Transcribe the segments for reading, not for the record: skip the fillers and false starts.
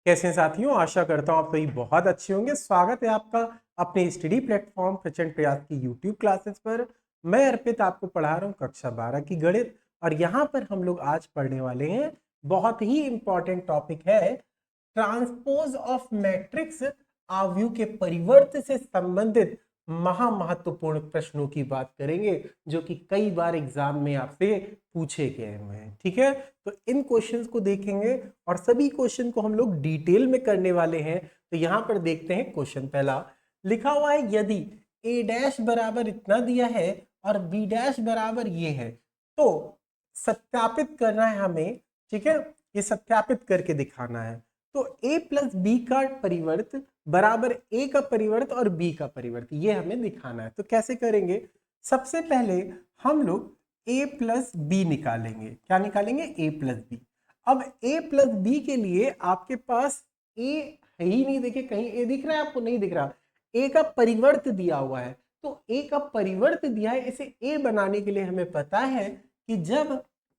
कैसे हैं साथियों, आशा करता हूँ आप सभी बहुत अच्छे होंगे। स्वागत है आपका अपने स्टडी प्लेटफॉर्म प्रचंड प्रयास की यूट्यूब क्लासेस पर। मैं अर्पित आपको पढ़ा रहा हूँ कक्षा 12 की गणित, और यहाँ पर हम लोग आज पढ़ने वाले हैं बहुत ही इंपॉर्टेंट टॉपिक है ट्रांसपोज ऑफ मैट्रिक्स। आव्यूह के परिवर्त से संबंधित महत्वपूर्ण प्रश्नों की बात करेंगे जो कि कई बार एग्जाम में आपसे पूछे गए हुए हैं। ठीक है, तो इन क्वेश्चंस को देखेंगे और सभी क्वेश्चन को हम लोग डिटेल में करने वाले हैं। तो यहां पर देखते हैं क्वेश्चन पहला लिखा हुआ है, यदि ए डैश बराबर इतना दिया है और बी डैश बराबर ये है तो सत्यापित करना है हमें। ठीक है, ये सत्यापित करके दिखाना है। तो a प्लस बी का परिवर्त बराबर a का परिवर्त और b का परिवर्त, ये हमें दिखाना है। तो कैसे करेंगे? सबसे पहले हम लोग a प्लस बी निकालेंगे। क्या निकालेंगे? a plus B. अब a प्लस बी के लिए आपके पास a है ही नहीं। देखिए, कहीं a दिख रहा है आपको? नहीं दिख रहा। a का परिवर्त दिया हुआ है, तो a का परिवर्त दिया है, इसे a बनाने के लिए हमें पता है कि जब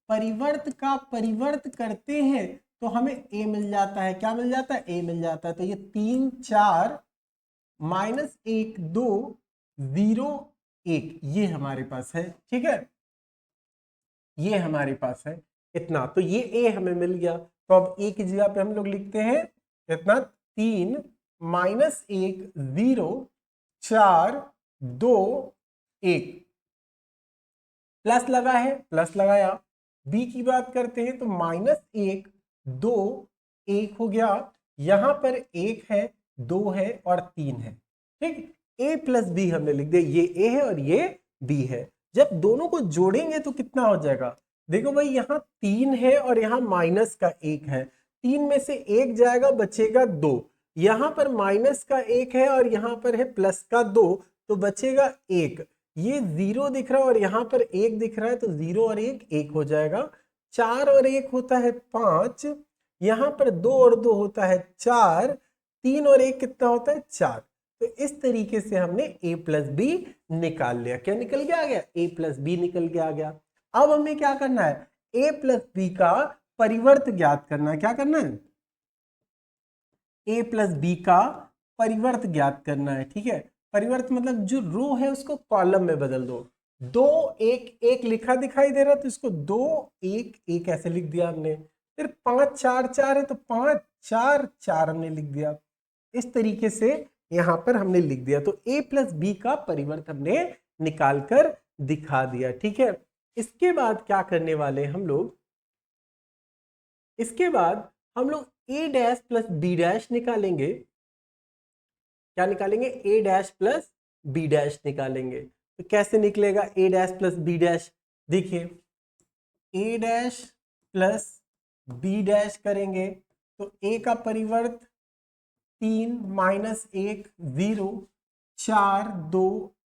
परिवर्त का परिवर्त करते हैं तो हमें a मिल जाता है। क्या मिल जाता है? a मिल जाता है। तो ये 3 4 माइनस 1 2 0 1 ये हमारे पास है। ठीक है, ये हमारे पास है इतना। तो ये a हमें मिल गया। तो अब a की जगह पे हम लोग लिखते हैं इतना 3 माइनस 1 0 4 2 1 प्लस लगा है, प्लस लगाया। बी की बात करते हैं तो माइनस 1 2 1 हो गया। यहां पर 1 है, 2 है और 3 है। ठीक, a प्लस बी हमने लिख दिया। ये a है और ये b है। जब दोनों को जोड़ेंगे तो कितना हो जाएगा? देखो भाई, यहाँ 3 है और यहाँ माइनस का 1 है। 3 में से 1 जाएगा, बचेगा 2। यहां पर माइनस का 1 है और यहां पर है प्लस का 2, तो बचेगा 1। ये 0 दिख रहा है और यहां पर 1 दिख रहा है, तो 0 और 1 1 हो जाएगा। 4 और 1 होता है 5। यहां पर 2 और 2 होता है 4। 3 और 1 कितना होता है? 4। तो इस तरीके से हमने a प्लस बी निकाल लिया। क्या निकल के आ गया? a प्लस बी निकल के आ गया। अब हमें क्या करना है? a प्लस बी का परिवर्त ज्ञात करना है। क्या करना है? a प्लस बी का परिवर्त ज्ञात करना है। ठीक है, परिवर्त मतलब जो रो है उसको कॉलम में बदल दो। 2 1 1 लिखा दिखाई दे रहा है तो इसको 2 1 1 ऐसे लिख दिया हमने। फिर 5 4 4 है तो 5 4 4 हमने लिख दिया। इस तरीके से यहां पर हमने लिख दिया। तो a प्लस बी का परिवर्त हमने निकाल कर दिखा दिया। ठीक है, इसके बाद क्या करने वाले हम लोग? इसके बाद हम लोग a dash plus B dash निकालेंगे। क्या निकालेंगे? a dash plus B dash निकालेंगे। तो कैसे निकलेगा a dash plus B dash? देखिए, a dash plus B dash करेंगे तो a का परिवर्त 3 माइनस 1 0 4 2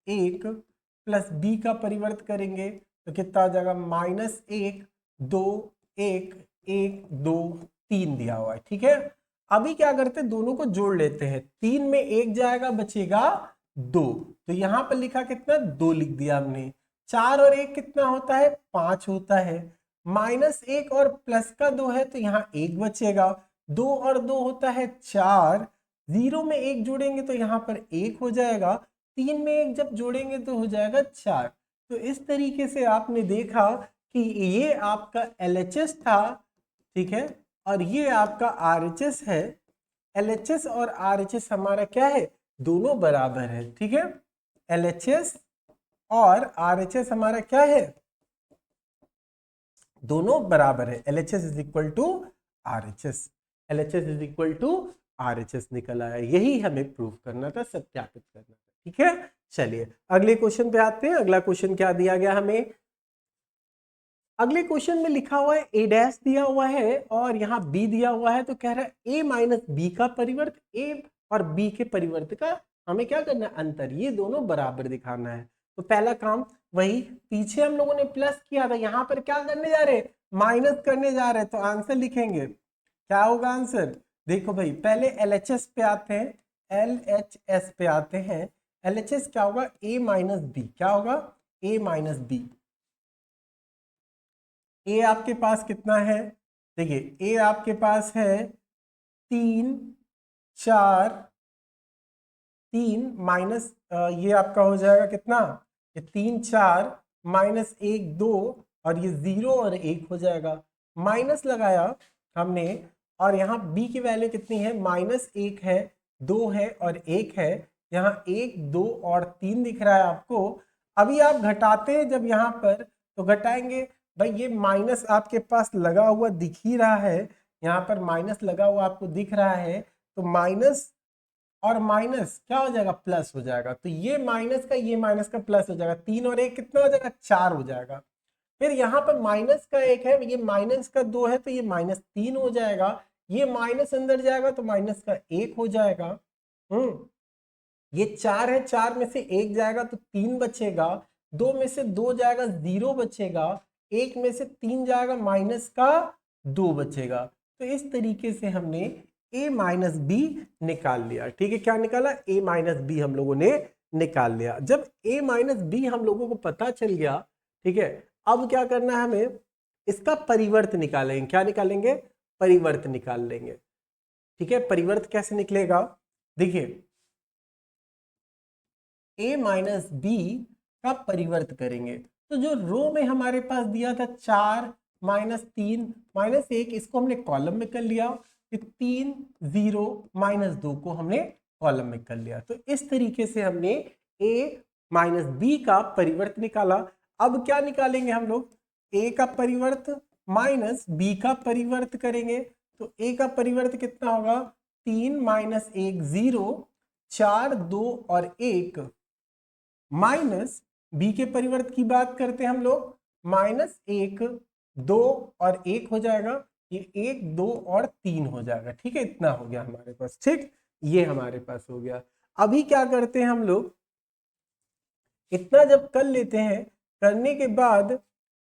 1 प्लस b का परिवर्त करेंगे तो कितना आ जाएगा? माइनस 1 2 1 1 2 3 दिया हुआ है। ठीक है, अभी क्या करते हैं? दोनों को जोड़ लेते हैं। 3 में 1 जाएगा, बचेगा 2। तो यहां पर लिखा कितना? 2 लिख दिया हमने। 4 और 1 कितना होता है? 5 होता है। माइनस 1 और प्लस का 2 है तो यहाँ 1 बचेगा। 2 और 2 होता है 4। 0 में 1 जोड़ेंगे तो यहाँ पर 1 हो जाएगा। 3 में 1 जब जोड़ेंगे तो हो जाएगा 4। तो इस तरीके से आपने देखा कि ये आपका LHS था। ठीक है, और ये आपका RHS है। LHS और RHS हमारा क्या है? दोनों बराबर है। ठीक है, LHS और RHS हमारा क्या है? दोनों बराबर है। LHS is equal to RHS। LHS is equal to RHS निकल आया। यही हमें प्रूव करना था, सत्यापित करना था। ठीक है, चलिए अगले क्वेश्चन पे आते हैं। अगला क्वेश्चन क्या दिया गया हमें? अगले क्वेश्चन में लिखा हुआ है a डैश दिया हुआ है और यहाँ b दिया हुआ है। तो कह रहा है a माइनस बी का परिवर्त, a और b के परिवर्त का हमें क्या करना है? अंतर। ये दोनों बराबर दिखाना है। तो पहला काम वही, पीछे हम लोगों ने प्लस किया था, यहाँ पर क्या करने जा रहे हैं? माइनस करने जा रहे हैं। तो आंसर लिखेंगे, क्या होगा आंसर? देखो भाई, पहले LHS पे आते हैं। LHS पे आते हैं। LHS क्या होगा? a minus B. क्या होगा? a minus B. ए आपके पास कितना है? देखिए, ए आपके पास है 3 4 3 माइनस ये आपका हो जाएगा कितना, ये 3 4 माइनस 1 2 और ये 0 और 1 हो जाएगा। माइनस लगाया हमने और यहाँ b की वैल्यू कितनी है, -1 है, 2 है और 1 है। यहाँ 1 2 और 3 दिख रहा है आपको। अभी आप घटाते हैं जब यहाँ पर तो घटाएंगे भाई, ये माइनस आपके पास लगा हुआ दिख ही रहा है, यहाँ पर माइनस लगा हुआ आपको दिख रहा है, तो माइनस और माइनस क्या हो जाएगा, प्लस हो जाएगा। तो ये माइनस का प्लस हो जाएगा, 3 और 1 कितना हो जाएगा, 4 हो जाएगा। फिर यहाँ पर माइनस का 1 है, ये माइनस का 2 है, तो ये -3 हो जाएगा। ये माइनस अंदर जाएगा तो माइनस का 1 हो जाएगा। ये 4 है, 4 में से 1 जाएगा तो 3 बचेगा, 2 में से 2 जाएगा 0 बचेगा, 1 में से 3 जाएगा माइनस का 2 बचेगा। तो इस तरीके से हमने a माइनस बी निकाल लिया। ठीक है, क्या निकाला, a माइनस बी हम लोगों ने निकाल लिया। जब a माइनस बी हम लोगों को पता चल गया, ठीक है, अब क्या करना है हमें, इसका परिवर्त निकालेंगे। क्या निकालेंगे, परिवर्त निकाल लेंगे। ठीक है, परिवर्त कैसे निकलेगा, देखिए a माइनस बी का परिवर्त करेंगे तो जो रो में हमारे पास दिया था 4 -3 -1, इसको हमने कॉलम में कर लिया, फिर 3 0 -2 को हमने कॉलम में कर लिया। तो इस तरीके से हमने a माइनस बी का परिवर्त निकाला। अब क्या निकालेंगे हम लोग, a का परिवर्त माइनस b का परिवर्त करेंगे। तो a का परिवर्त कितना होगा, 3 -1 0, 4 2 और 1 माइनस b के परिवर्त की बात करते हैं हम लोग, -1 2 और 1 हो जाएगा, ये 1 2 और 3 हो जाएगा। ठीक है, इतना हो गया हमारे पास। ठीक, ये हमारे पास हो गया। अभी क्या करते हैं हम लोग, इतना जब कर लेते हैं, करने के बाद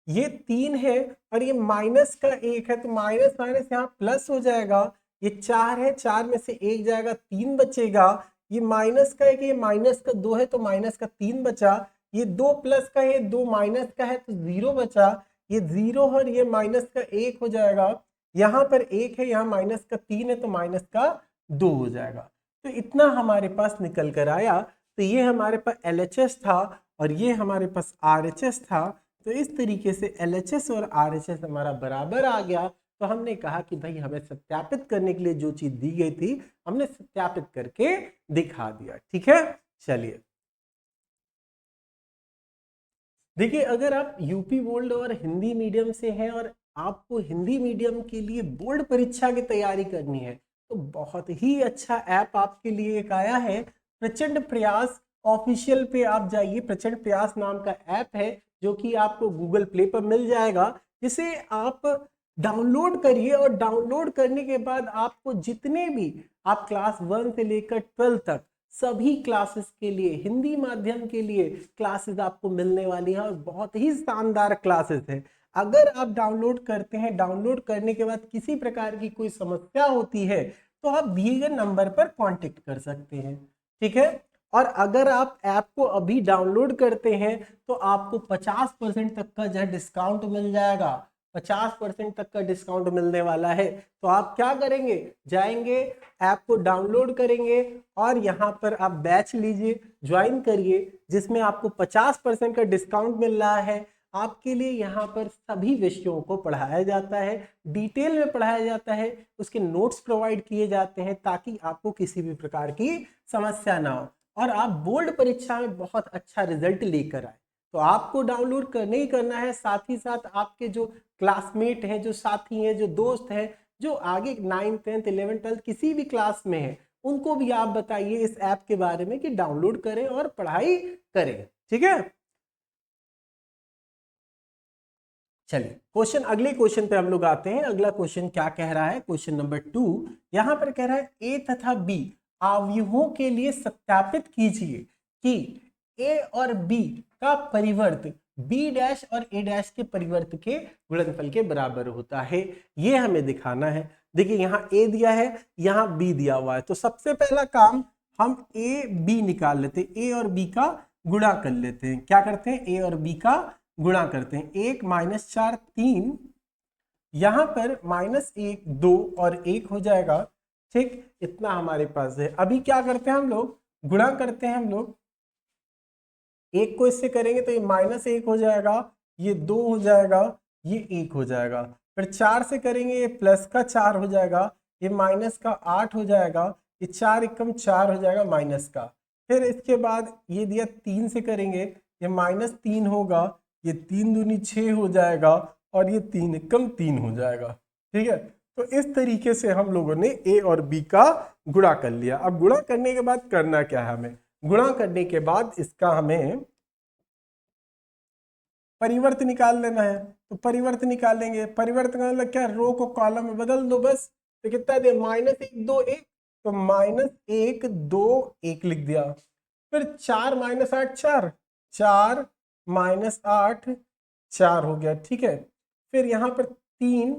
ये 3 है और ये माइनस का 1 है, तो माइनस माइनस यहाँ प्लस हो जाएगा। ये 4 है, 4 में से 1 जाएगा, 3 बचेगा। ये माइनस का 1 है, ये माइनस का 2 है, तो माइनस का 3 बचा। ये 2 प्लस का है, 2 माइनस का है, तो 0 बचा। ये 0 और ये माइनस का 1 हो जाएगा। यहाँ पर 1 है, यहाँ माइनस का 3 है, तो माइनस का 2 हो जाएगा। तो इतना हमारे पास निकल कर आया। तो ये हमारे पास LHS था और ये हमारे पास RHS था। तो इस तरीके से LHS और RHS हमारा बराबर आ गया। तो हमने कहा कि भाई हमें सत्यापित करने के लिए जो चीज दी गई थी हमने सत्यापित करके दिखा दिया। ठीक है, चलिए देखिए, अगर आप यूपी बोर्ड और हिंदी मीडियम से हैं और आपको हिंदी मीडियम के लिए बोर्ड परीक्षा की तैयारी करनी है तो बहुत ही अच्छा ऐप आपके लिए एक आया है, प्रचंड प्रयास ऑफिशियल पे आप जाइए। प्रचंड प्रयास नाम का ऐप है जो कि आपको गूगल प्ले पर मिल जाएगा, जिसे आप डाउनलोड करिए और डाउनलोड करने के बाद आपको जितने भी आप क्लास 1 से लेकर 12 तक सभी क्लासेस के लिए, हिंदी माध्यम के लिए क्लासेस आपको मिलने वाली हैं और बहुत ही शानदार क्लासेस हैं। अगर आप डाउनलोड करते हैं, डाउनलोड करने के बाद किसी प्रकार की कोई समस्या होती है तो आप दिए गए नंबर पर कांटेक्ट कर सकते हैं। ठीक है, और अगर आप ऐप को अभी डाउनलोड करते हैं तो आपको 50% तक का जो है डिस्काउंट मिल जाएगा। 50% तक का डिस्काउंट मिलने वाला है। तो आप क्या करेंगे, जाएंगे ऐप को डाउनलोड करेंगे और यहाँ पर आप बैच लीजिए, ज्वाइन करिए, जिसमें आपको 50% का डिस्काउंट मिल रहा है। आपके लिए यहाँ पर सभी विषयों को पढ़ाया जाता है, डिटेल में पढ़ाया जाता है, उसके नोट्स प्रोवाइड किए जाते हैं ताकि आपको किसी भी प्रकार की समस्या ना हो और आप बोर्ड परीक्षा में बहुत अच्छा रिजल्ट लेकर आए। तो आपको डाउनलोड करना ही करना है, साथ ही साथ आपके जो क्लासमेट हैं, जो साथी हैं, जो दोस्त हैं, जो आगे 9th 10th 11th 12th किसी भी क्लास में है, उनको भी आप बताइए इस ऐप के बारे में कि डाउनलोड करें और पढ़ाई करें। ठीक है, चलिए क्वेश्चन, अगले क्वेश्चन पे हम लोग आते हैं। अगला क्वेश्चन क्या कह रहा है, क्वेश्चन नंबर 2 यहां पर कह रहा है ए तथा बी अवयवों के लिए सत्यापित कीजिए कि ए और बी का परिवर्त बी डैश और ए डैश के परिवर्त के गुणनफल के बराबर होता है। ये हमें दिखाना है। देखिए यहाँ ए दिया है, यहाँ बी दिया हुआ है, तो सबसे पहला काम हम ए बी निकाल लेते हैं, ए और बी का गुणा कर लेते हैं। क्या करते हैं, ए और बी का गुणा करते हैं। 1 -4 3, यहां पर -1 2 और 1 हो जाएगा, ठीक, इतना हमारे पास है। अभी क्या करते हैं हम लोग, गुणा करते हैं हम लोग। एक को इससे करेंगे तो ये -1 हो जाएगा, ये 2 हो जाएगा, ये 1 हो जाएगा। फिर 4 से करेंगे, ये प्लस का 4 हो जाएगा, ये माइनस का 8 हो जाएगा, ये 4 एकम 4 हो जाएगा माइनस का। फिर इसके बाद ये दिया 3 से करेंगे, ये -3 होगा, ये 3 दूनी 6 हो जाएगा, और ये 3 एकम 3 हो जाएगा। ठीक है, तो इस तरीके से हम लोगों ने ए और बी का गुणा कर लिया। अब गुणा करने के बाद करना क्या है हमें, गुणा करने के बाद इसका हमें परिवर्त निकाल लेना है। तो परिवर्त निकालेंगे, परिवर्त का मतलब क्या, रो को कॉलम में बदल दो बस। तो कितना दे, -1 2 1, तो -1 2 1 लिख दिया। फिर 4 - 8 4, 4 -8 4 हो गया। ठीक है, फिर यहाँ पर 3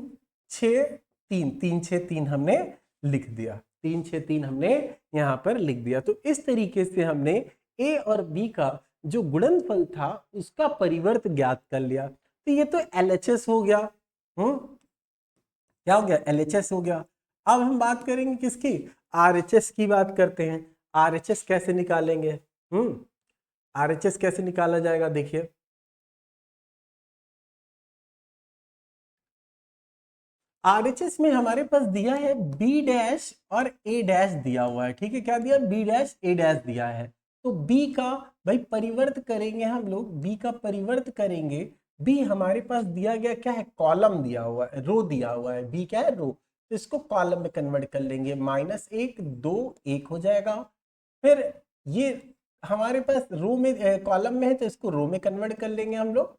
6 3, 3 6 3 हमने लिख दिया, 3 6 3 हमने यहाँ पर लिख दिया। तो इस तरीके से हमने ए और बी का जो गुणनफल था उसका परिवर्त ज्ञात कर लिया। तो ये तो LHS हो गया। क्या हो गया, LHS हो गया। अब हम बात करेंगे किसकी, RHS की बात करते हैं। RHS कैसे निकालेंगे, RHS कैसे निकाला जाएगा, देखिए RHS में हमारे पास दिया है B' और A' दिया हुआ है। ठीक है, क्या दिया, B' A' दिया है। तो B का भाई परिवर्त करेंगे हम लोग, B का परिवर्त करेंगे। B हमारे पास दिया गया क्या है, कॉलम दिया हुआ है, रो दिया हुआ है। B क्या है, रो। तो इसको कॉलम में कन्वर्ट कर लेंगे, -1 2 1 हो जाएगा। फिर ये हमारे पास रो में कॉलम में है, तो इसको रो में कन्वर्ट कर लेंगे हम लोग।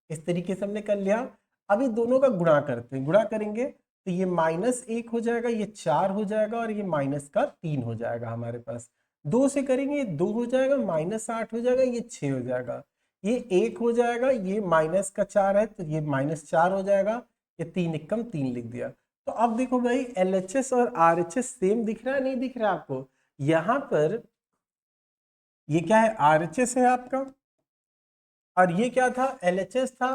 इस तरीके से हमने कर लिया। अभी दोनों का गुणा करते हैं, गुणा करेंगे तो ये -1 हो जाएगा, ये 4 हो जाएगा, और ये -3 हो जाएगा हमारे पास। 2 से करेंगे, ये 2 हो जाएगा, -8 हो जाएगा, ये 6 हो जाएगा, ये 1 हो जाएगा, ये -4 है तो ये -4 हो जाएगा, ये 3 एकम 3 लिख दिया। तो अब देखो भाई, LHS और RHS सेम दिख रहा है, नहीं दिख रहा आपको। यहां पर ये क्या है, RHS है आपका, और ये क्या था, LHS था।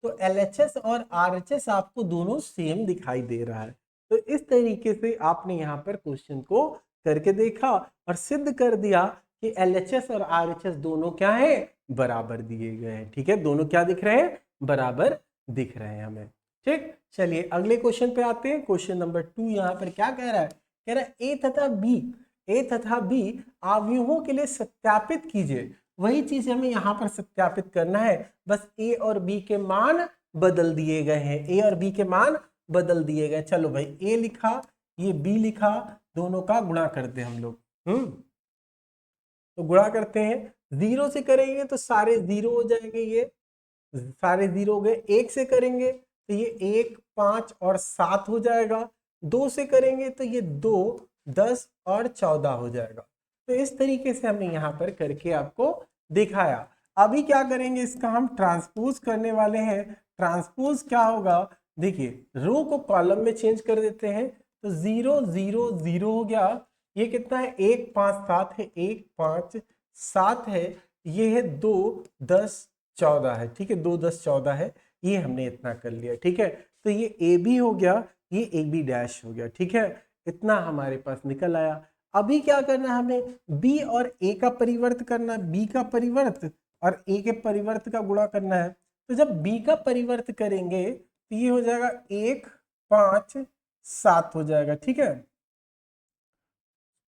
तो LHS और RHS आपको दोनों सेम दिखाई दे रहा है। तो इस तरीके से आपने यहाँ पर क्वेश्चन को करके देखा और सिद्ध कर दिया कि LHS और RHS दोनों क्या है, बराबर दिए गए हैं। ठीक है, दोनों क्या दिख रहे हैं, बराबर दिख रहे हैं हमें। ठीक, चलिए अगले क्वेश्चन पे आते हैं। क्वेश्चन नंबर 2 यहाँ पर क्या कह रहा है, कह रहा है ए तथा बी अवयवों के लिए सत्यापित कीजिए। वही चीज हमें यहाँ पर सत्यापित करना है, बस ए और बी के मान बदल दिए गए हैं, ए और बी के मान बदल दिए गए। चलो भाई, ए लिखा, ये बी लिखा, दोनों का गुणा करते हैं हम लोग। तो गुणा करते हैं, 0 से करेंगे तो सारे 0 हो जाएंगे, ये सारे 0 हो गए। 1 से करेंगे तो ये 1 5 और 7 हो जाएगा। 2 से करेंगे तो ये 2 10 और 14 हो जाएगा। तो इस तरीके से हमने यहाँ पर करके आपको दिखाया। अभी क्या करेंगे, इसका हम ट्रांसपोज करने वाले हैं। ट्रांसपोज क्या होगा, देखिए रो को कॉलम में चेंज कर देते हैं। तो 0 0 0 हो गया, ये कितना है, 1 5 7 है, 1 5 7 है, ये है 2 10 14 है। ठीक है, 2 10 14 है, ये हमने इतना कर लिया। ठीक है, तो ये ए बी हो गया, ये ए बी डैश हो गया। ठीक है, इतना हमारे पास निकल आया। अभी क्या करना है हमें, बी और ए का परिवर्त करना, बी का परिवर्त और ए के परिवर्त का गुणा करना है। तो जब बी का परिवर्त करेंगे तो ये हो जाएगा 1 5 7 हो जाएगा। ठीक है,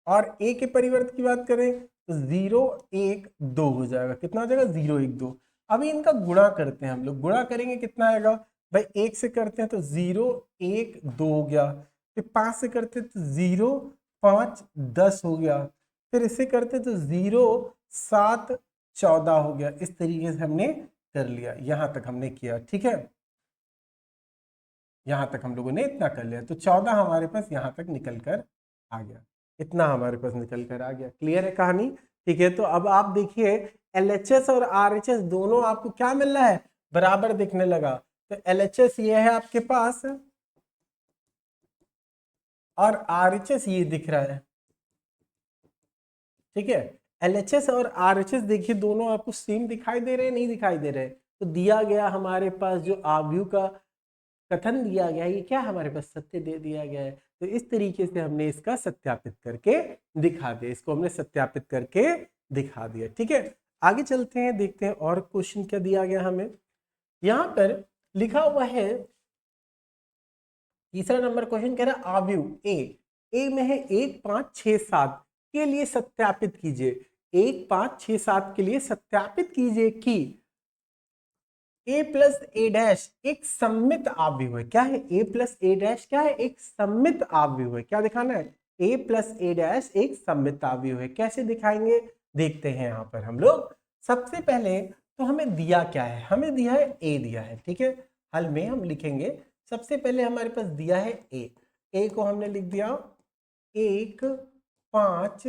और ए के परिवर्त की बात करें तो 0 1 2 हो जाएगा। कितना हो जाएगा, 0 1 2। अभी इनका गुणा करते हैं हम लोग, गुणा करेंगे कितना आएगा भाई, 1 से करते हैं तो 0 1 2 हो गया, फिर 5 से करते हैं तो 0 5 10 हो गया, फिर इसे करते हैं तो 0 7 14 हो गया। इस तरीके से हमने कर लिया, यहां तक हमने किया। ठीक है, यहां तक हम लोगों ने इतना कर लिया, तो 14 हमारे पास यहां तक निकल कर आ गया, इतना हमारे पास निकल कर आ गया। क्लियर है कहानी। ठीक है, तो अब आप देखिए LHS और RHS दोनों आपको क्या मिल रहा है, बराबर दिखने लगा। तो LHS ये है आपके पास और RHS ये दिख रहा है। ठीक है, LHS और RHS देखिए दोनों आपको सेम दिखाई दे रहे हैं, नहीं दिखाई दे रहे। तो दिया गया हमारे पास जो आव्यूह का कथन दिया गया है, ये क्या हमारे पास सत्य दे दिया गया है। तो इस तरीके से हमने इसका सत्यापित करके दिखा दिया, इसको हमने सत्यापित करके दिखा दिया। ठीक है, आगे चलते हैं, देखते हैं और क्वेश्चन क्या दिया गया हमें। यहां पर लिखा हुआ है तीसरा नंबर क्वेश्चन कह रहा है आव्यूह ए में है 1 5 6 7 के लिए सत्यापित कीजिए। 1 5 6 7 के लिए सत्यापित कीजिए कि a प्लस ए डैश एक सममित आव्यूह है। क्या है a प्लस ए डैश? क्या है? एक सममित आव्यूह है। क्या दिखाना है? a प्लस ए डैश एक सममित आव्यूह है। कैसे दिखाएंगे देखते हैं। यहाँ पर हम लोग सबसे पहले तो हमें दिया क्या है? हमें दिया है a दिया है। ठीक है, हल में हम लिखेंगे। सबसे पहले हमारे पास दिया है a को हमने लिख दिया 1 5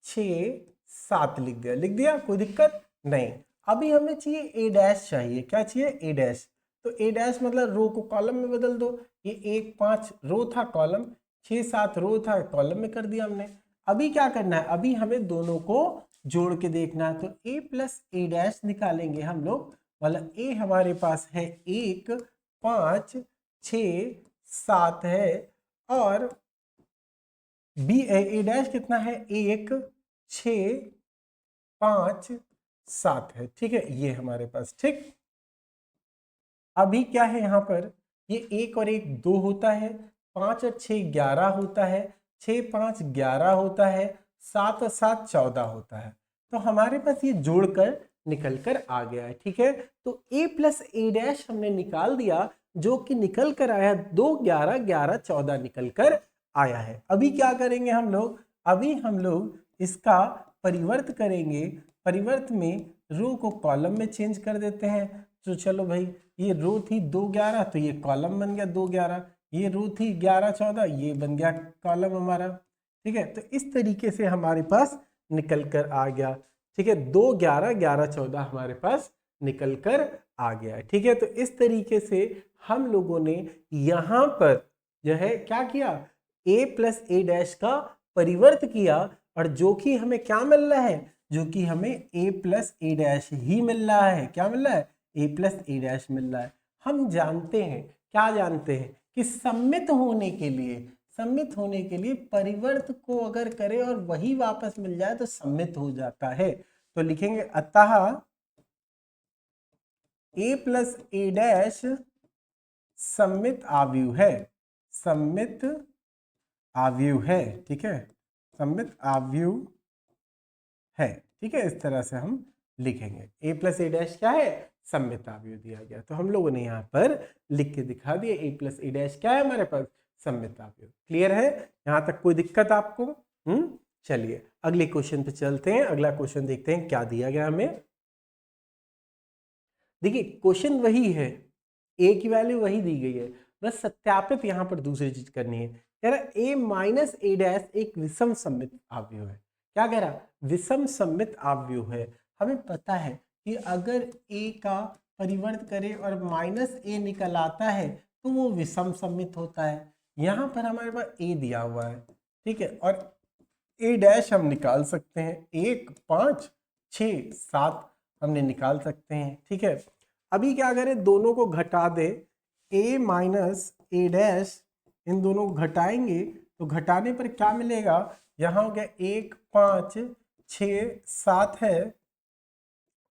6 7 लिख दिया, कोई दिक्कत नहीं। अभी हमें चाहिए ए डैश चाहिए। क्या चाहिए? ए डैश। तो ए डैश मतलब रो को कॉलम में बदल दो। ये 1 5 रो था, कॉलम 6 7 रो था, कॉलम में कर दिया हमने। अभी क्या करना है? अभी हमें दोनों को जोड़ के देखना है। तो ए प्लस ए डैश निकालेंगे हम लोग। मतलब ए हमारे पास है 1 5 6 7 है और बी ए डैश कितना है? 1 6 5 7 है। ठीक है, ये हमारे पास। ठीक, अभी क्या है यहाँ पर? ये 1 और 1 2 होता है, 5 और 6 11 होता है, 6 5 11 होता है, 7 और 7 14 होता है। तो हमारे पास ये जोड़कर निकल कर आ गया है। ठीक है, तो a प्लस ए डैश हमने निकाल दिया, जो कि निकल कर आया 2 11 11 14 निकल कर आया है। अभी क्या करेंगे हम लोग? अभी हम लोग इसका परिवर्त करेंगे। परिवर्त में रो को कॉलम में चेंज कर देते हैं। तो चलो भाई, ये रो थी 2 11 तो ये कॉलम बन गया 2 11, ये रो थी 11 14 ये बन गया कॉलम हमारा। ठीक है, तो इस तरीके से हमारे पास निकल कर आ गया। ठीक है, 2 11 11 14 हमारे पास निकल कर आ गया है। ठीक है, तो इस तरीके से हम लोगों ने यहाँ पर जो है क्या किया? a प्लस ए डैश का परिवर्त किया और जो कि हमें क्या मिल रहा है? जो कि हमें a प्लस ए डैश ही मिल रहा है। क्या मिल रहा है? a प्लस ए डैश मिल रहा है। हम जानते हैं, क्या जानते हैं कि सममित होने के लिए परिवर्त को अगर करें और वही वापस मिल जाए तो सममित हो जाता है। तो लिखेंगे अतः a प्लस ए डैश सममित आव्यूह है। सममित आव्यूह है। ठीक है, सममित आव्यूह है। ठीक है, इस तरह से हम लिखेंगे। a प्लस ए डैश क्या है? सममित आव्यूह दिया गया। तो हम लोगों ने यहाँ पर लिख के दिखा दिया a प्लस ए डैश क्या है हमारे पास? सममित आव्यूह। क्लियर है? यहाँ तक कोई दिक्कत आपको? चलिए अगले क्वेश्चन पे चलते हैं। अगला क्वेश्चन देखते हैं क्या दिया गया हमें। देखिए क्वेश्चन वही है, a की वैल्यू वही दी गई है, बस सत्यापित यहाँ पर दूसरी चीज करनी है। कह रहा a माइनस ए डैश एक विषम सममित आव्यूह है। क्या कह रहा? विषम सममित आव्यूह है। हमें पता है कि अगर a का परिवर्त करें और माइनस ए निकल आता है तो वो विषम सममित होता है। यहाँ पर हमारे पास a दिया हुआ है। ठीक है, और a डैश हम निकाल सकते हैं। 1 5 6 7 हमने निकाल सकते हैं। ठीक है, अभी क्या करें? दोनों को घटा दे, a माइनस ए डैश, इन दोनों को घटाएंगे तो घटाने पर क्या मिलेगा? यहाँ हो गया 1 5 6 7 है,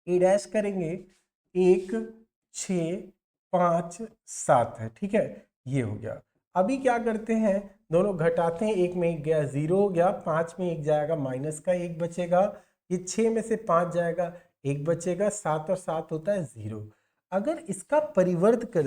ए डैश करेंगे 1 6 5 7 है। ठीक है, ये हो गया। अभी क्या करते हैं? दोनों घटाते हैं, 1 में 1 गया 0 हो गया, 5 में 1 जाएगा माइनस का 1 बचेगा, ये 6 में से 5 जाएगा 1 बचेगा, 7 और 7 होता है 0। अगर इसका परिवर्त कर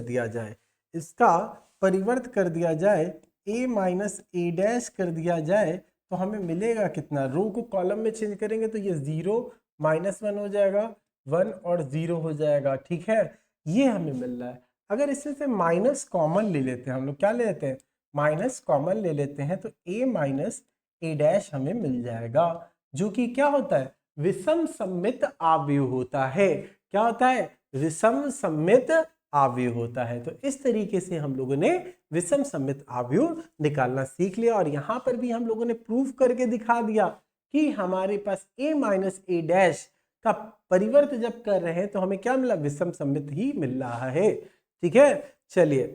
दिया जाए, a माइनस ए डैश कर दिया जाए तो हमें मिलेगा कितना? रो को कॉलम में चेंज करेंगे तो ये 0 -1 हो जाएगा, 1 और 0 हो जाएगा। ठीक है, ये हमें मिल रहा है। अगर इसमें से माइनस कॉमन ले लेते हैं हम लोग, क्या ले लेते हैं? माइनस कॉमन ले लेते हैं तो a माइनस ए डैश हमें मिल जाएगा, जो कि क्या होता है? विषम सममित आव्यूह होता है। क्या होता है? विषम सममित आव्यूह होता है। तो इस तरीके से हम लोगों ने विषम सममित आव्यूह निकालना सीख लिया और यहां पर भी हम लोगों ने प्रूफ करके दिखा दिया कि हमारे पास a माइनस ए डैश का परिवर्त जब कर रहे हैं तो हमें क्या मिला? विषम सममित ही मिल रहा है। ठीक है, चलिए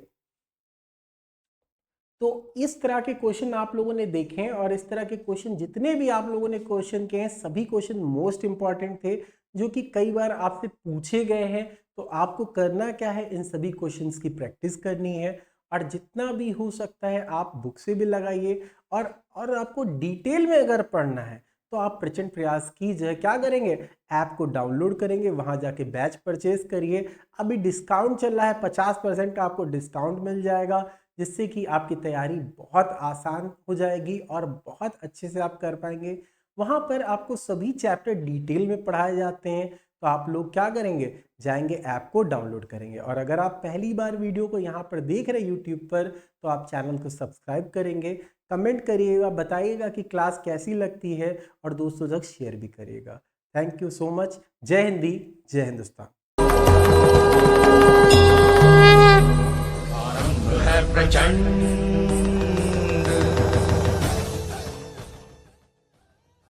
तो इस तरह के क्वेश्चन आप लोगों ने देखे हैं और इस तरह के क्वेश्चन जितने भी आप लोगों ने क्वेश्चन किए हैं सभी क्वेश्चन मोस्ट इंपॉर्टेंट थे, जो कि कई बार आपसे पूछे गए हैं। तो आपको करना क्या है, इन सभी क्वेश्चंस की प्रैक्टिस करनी है और जितना भी हो सकता है आप बुक से भी लगाइए और आपको डिटेल में अगर पढ़ना है तो आप प्रचंड प्रयास कीजिए। क्या करेंगे, ऐप को डाउनलोड करेंगे, वहां जाके बैच परचेज करिए। अभी डिस्काउंट चल रहा है, 50% का आपको डिस्काउंट मिल जाएगा, जिससे कि आपकी तैयारी बहुत आसान हो जाएगी और बहुत अच्छे से आप कर पाएंगे। वहां पर आपको सभी चैप्टर डिटेल में पढ़ाए जाते हैं। तो आप लोग क्या करेंगे, जाएंगे ऐप को डाउनलोड करेंगे। और अगर आप पहली बार वीडियो को यहाँ पर देख रहे हैं यूट्यूब पर, तो आप चैनल को सब्सक्राइब करेंगे, कमेंट करिएगा, बताइएगा कि क्लास कैसी लगती है और दोस्तों तक शेयर भी करिएगा। Thank you so much. जय हिंदी, जय हिंदुस्तान। आरंभ है प्रचंड